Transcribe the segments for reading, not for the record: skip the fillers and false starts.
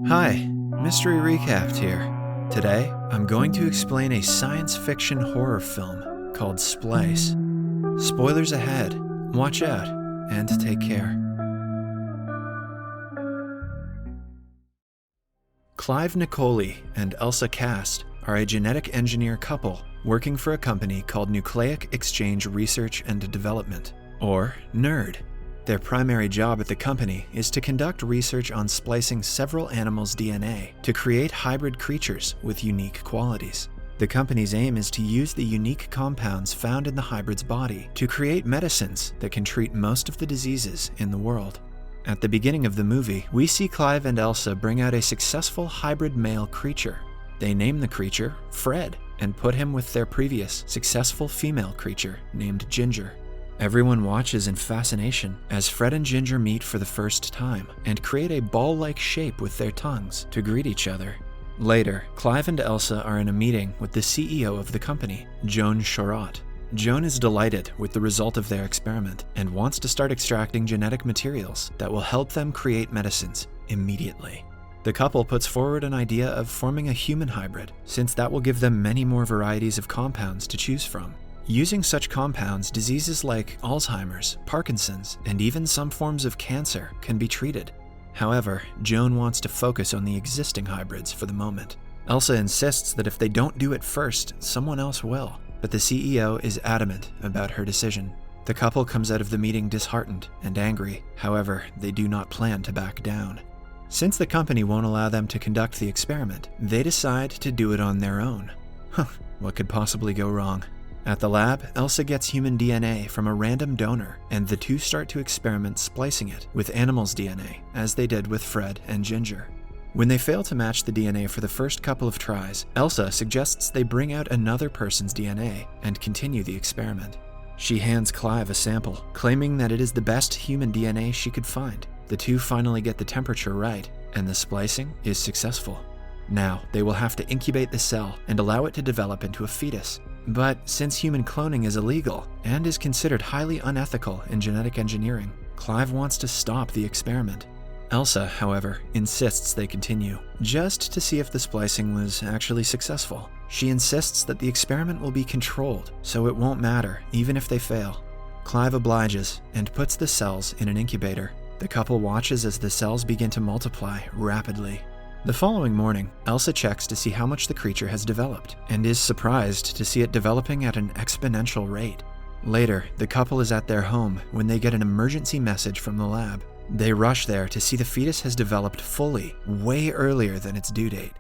Hi, Mystery Recapped here. Today, I'm going to explain a science fiction horror film called Splice. Spoilers ahead, watch out, and take care. Clive Nicoli and Elsa Cast are a genetic engineer couple working for a company called Nucleic Exchange Research and Development, or NERD. Their primary job at the company is to conduct research on splicing several animals' DNA to create hybrid creatures with unique qualities. The company's aim is to use the unique compounds found in the hybrid's body to create medicines that can treat most of the diseases in the world. At the beginning of the movie, we see Clive and Elsa bring out a successful hybrid male creature. They name the creature Fred and put him with their previous successful female creature named Ginger. Everyone watches in fascination as Fred and Ginger meet for the first time and create a ball-like shape with their tongues to greet each other. Later, Clive and Elsa are in a meeting with the CEO of the company, Joan Chorot. Joan is delighted with the result of their experiment and wants to start extracting genetic materials that will help them create medicines immediately. The couple puts forward an idea of forming a human hybrid, since that will give them many more varieties of compounds to choose from. Using such compounds, diseases like Alzheimer's, Parkinson's, and even some forms of cancer can be treated. However, Joan wants to focus on the existing hybrids for the moment. Elsa insists that if they don't do it first, someone else will, but the CEO is adamant about her decision. The couple comes out of the meeting disheartened and angry. However, they do not plan to back down. Since the company won't allow them to conduct the experiment, they decide to do it on their own. What could possibly go wrong? At the lab, Elsa gets human DNA from a random donor, and the two start to experiment splicing it with animals' DNA, as they did with Fred and Ginger. When they fail to match the DNA for the first couple of tries, Elsa suggests they bring out another person's DNA and continue the experiment. She hands Clive a sample, claiming that it is the best human DNA she could find. The two finally get the temperature right, and the splicing is successful. Now, they will have to incubate the cell and allow it to develop into a fetus. But since human cloning is illegal and is considered highly unethical in genetic engineering, Clive wants to stop the experiment. Elsa, however, insists they continue, just to see if the splicing was actually successful. She insists that the experiment will be controlled, so it won't matter even if they fail. Clive obliges and puts the cells in an incubator. The couple watches as the cells begin to multiply rapidly. The following morning, Elsa checks to see how much the creature has developed, and is surprised to see it developing at an exponential rate. Later, the couple is at their home when they get an emergency message from the lab. They rush there to see the fetus has developed fully, way earlier than its due date.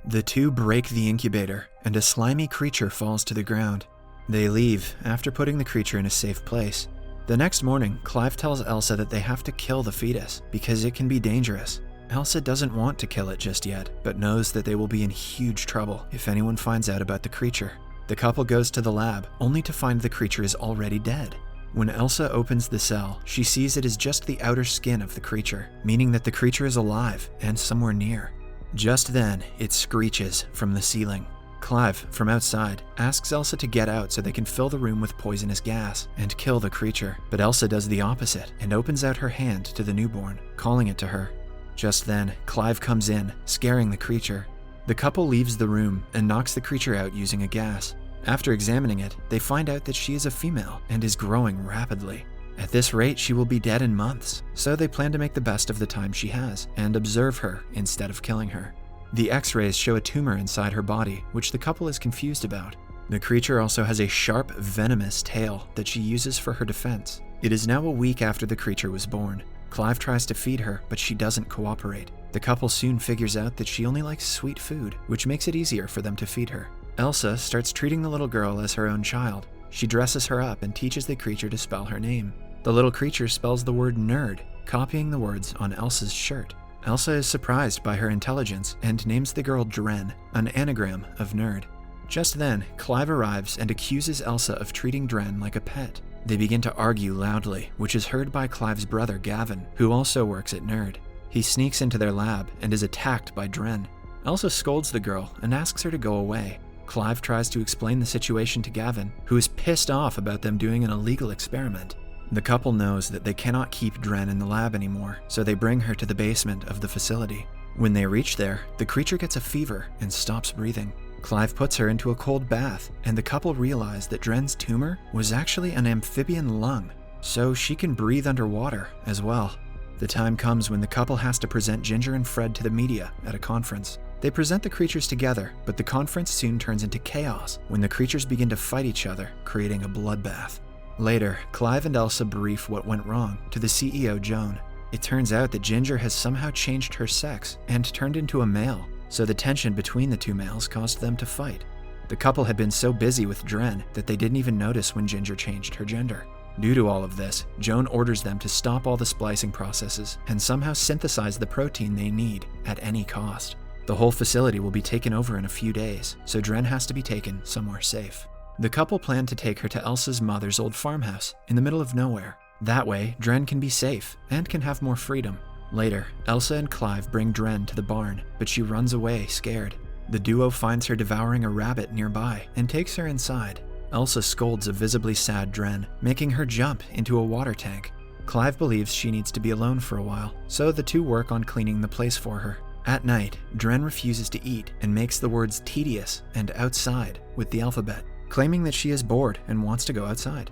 The two break the incubator, and a slimy creature falls to the ground. They leave after putting the creature in a safe place. The next morning, Clive tells Elsa that they have to kill the fetus because it can be dangerous. Elsa doesn't want to kill it just yet, but knows that they will be in huge trouble if anyone finds out about the creature. The couple goes to the lab, only to find the creature is already dead. When Elsa opens the cell, she sees it is just the outer skin of the creature, meaning that the creature is alive and somewhere near. Just then, it screeches from the ceiling. Clive, from outside, asks Elsa to get out so they can fill the room with poisonous gas and kill the creature, but Elsa does the opposite and opens out her hand to the newborn, calling it to her. Just then, Clive comes in, scaring the creature. The couple leaves the room and knocks the creature out using a gas. After examining it, they find out that she is a female and is growing rapidly. At this rate, she will be dead in months, so they plan to make the best of the time she has and observe her instead of killing her. The X-rays show a tumor inside her body, which the couple is confused about. The creature also has a sharp, venomous tail that she uses for her defense. It is now a week after the creature was born. Clive tries to feed her, but she doesn't cooperate. The couple soon figures out that she only likes sweet food, which makes it easier for them to feed her. Elsa starts treating the little girl as her own child. She dresses her up and teaches the creature to spell her name. The little creature spells the word nerd, copying the words on Elsa's shirt. Elsa is surprised by her intelligence and names the girl Dren, an anagram of nerd. Just then, Clive arrives and accuses Elsa of treating Dren like a pet. They begin to argue loudly, which is heard by Clive's brother Gavin, who also works at NERD. He sneaks into their lab and is attacked by Dren. Elsa scolds the girl and asks her to go away. Clive tries to explain the situation to Gavin, who is pissed off about them doing an illegal experiment. The couple knows that they cannot keep Dren in the lab anymore, so they bring her to the basement of the facility. When they reach there, the creature gets a fever and stops breathing. Clive puts her into a cold bath, and the couple realize that Dren's tumor was actually an amphibian lung, so she can breathe underwater as well. The time comes when the couple has to present Ginger and Fred to the media at a conference. They present the creatures together, but the conference soon turns into chaos when the creatures begin to fight each other, creating a bloodbath. Later, Clive and Elsa brief what went wrong to the CEO, Joan. It turns out that Ginger has somehow changed her sex and turned into a male, so the tension between the two males caused them to fight. The couple had been so busy with Dren that they didn't even notice when Ginger changed her gender. Due to all of this, Joan orders them to stop all the splicing processes and somehow synthesize the protein they need at any cost. The whole facility will be taken over in a few days, so Dren has to be taken somewhere safe. The couple plan to take her to Elsa's mother's old farmhouse in the middle of nowhere. That way, Dren can be safe and can have more freedom. Later, Elsa and Clive bring Dren to the barn, but she runs away scared. The duo finds her devouring a rabbit nearby and takes her inside. Elsa scolds a visibly sad Dren, making her jump into a water tank. Clive believes she needs to be alone for a while, so the two work on cleaning the place for her. At night, Dren refuses to eat and makes the words tedious and outside with the alphabet, claiming that she is bored and wants to go outside.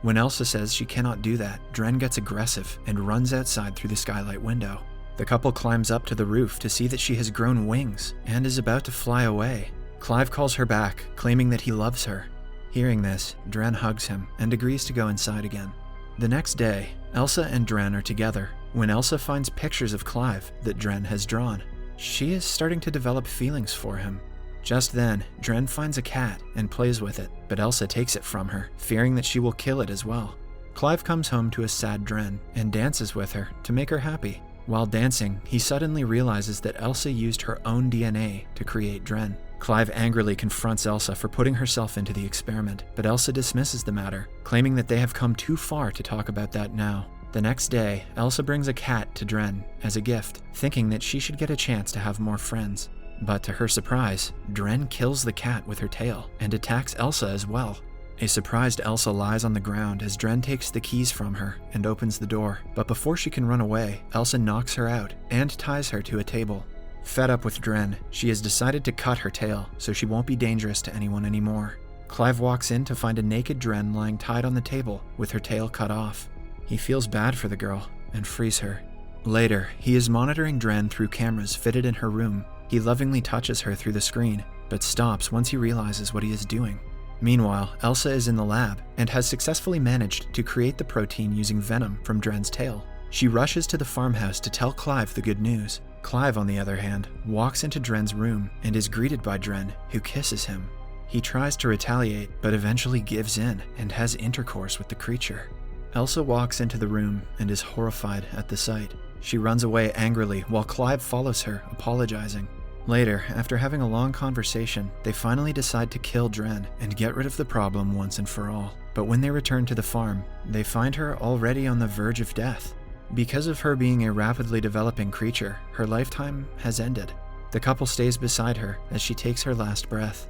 When Elsa says she cannot do that, Dren gets aggressive and runs outside through the skylight window. The couple climbs up to the roof to see that she has grown wings and is about to fly away. Clive calls her back, claiming that he loves her. Hearing this, Dren hugs him and agrees to go inside again. The next day, Elsa and Dren are together when Elsa finds pictures of Clive that Dren has drawn. She is starting to develop feelings for him. Just then, Dren finds a cat and plays with it, but Elsa takes it from her, fearing that she will kill it as well. Clive comes home to a sad Dren and dances with her to make her happy. While dancing, he suddenly realizes that Elsa used her own DNA to create Dren. Clive angrily confronts Elsa for putting herself into the experiment, but Elsa dismisses the matter, claiming that they have come too far to talk about that now. The next day, Elsa brings a cat to Dren as a gift, thinking that she should get a chance to have more friends. But to her surprise, Dren kills the cat with her tail and attacks Elsa as well. A surprised Elsa lies on the ground as Dren takes the keys from her and opens the door, but before she can run away, Elsa knocks her out and ties her to a table. Fed up with Dren, she has decided to cut her tail so she won't be dangerous to anyone anymore. Clive walks in to find a naked Dren lying tied on the table with her tail cut off. He feels bad for the girl and frees her. Later, he is monitoring Dren through cameras fitted in her room. He lovingly touches her through the screen, but stops once he realizes what he is doing. Meanwhile, Elsa is in the lab and has successfully managed to create the protein using venom from Dren's tail. She rushes to the farmhouse to tell Clive the good news. Clive, on the other hand, walks into Dren's room and is greeted by Dren, who kisses him. He tries to retaliate, but eventually gives in and has intercourse with the creature. Elsa walks into the room and is horrified at the sight. She runs away angrily while Clive follows her, apologizing. Later, after having a long conversation, they finally decide to kill Dren and get rid of the problem once and for all. But when they return to the farm, they find her already on the verge of death. Because of her being a rapidly developing creature, her lifetime has ended. The couple stays beside her as she takes her last breath.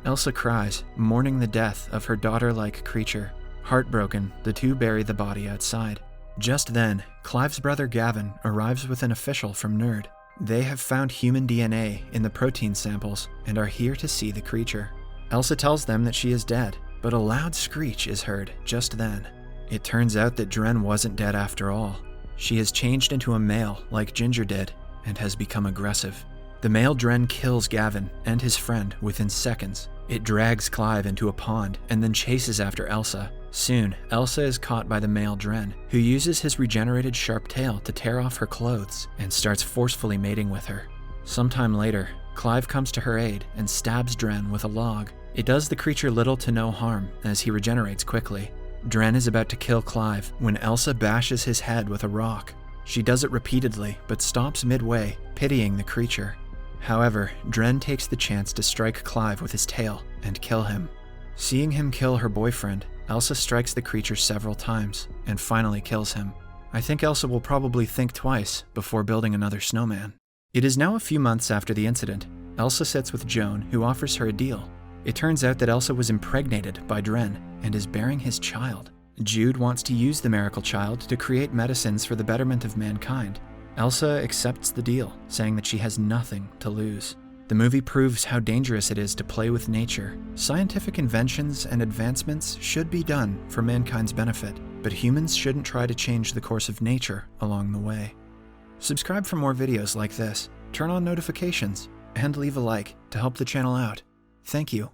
Elsa cries, mourning the death of her daughter-like creature. Heartbroken, the two bury the body outside. Just then, Clive's brother Gavin arrives with an official from NERD. They have found human DNA in the protein samples and are here to see the creature. Elsa tells them that she is dead, but a loud screech is heard just then. It turns out that Dren wasn't dead after all. She has changed into a male like Ginger did and has become aggressive. The male Dren kills Gavin and his friend within seconds. It drags Clive into a pond and then chases after Elsa. Soon, Elsa is caught by the male Dren, who uses his regenerated sharp tail to tear off her clothes and starts forcefully mating with her. Sometime later, Clive comes to her aid and stabs Dren with a log. It does the creature little to no harm as he regenerates quickly. Dren is about to kill Clive when Elsa bashes his head with a rock. She does it repeatedly, but stops midway, pitying the creature. However, Dren takes the chance to strike Clive with his tail and kill him. Seeing him kill her boyfriend, Elsa strikes the creature several times and finally kills him. I think Elsa will probably think twice before building another snowman. It is now a few months after the incident. Elsa sits with Joan, who offers her a deal. It turns out that Elsa was impregnated by Dren and is bearing his child. Jude wants to use the miracle child to create medicines for the betterment of mankind. Elsa accepts the deal, saying that she has nothing to lose. The movie proves how dangerous it is to play with nature. Scientific inventions and advancements should be done for mankind's benefit, but humans shouldn't try to change the course of nature along the way. Subscribe for more videos like this, turn on notifications, and leave a like to help the channel out. Thank you.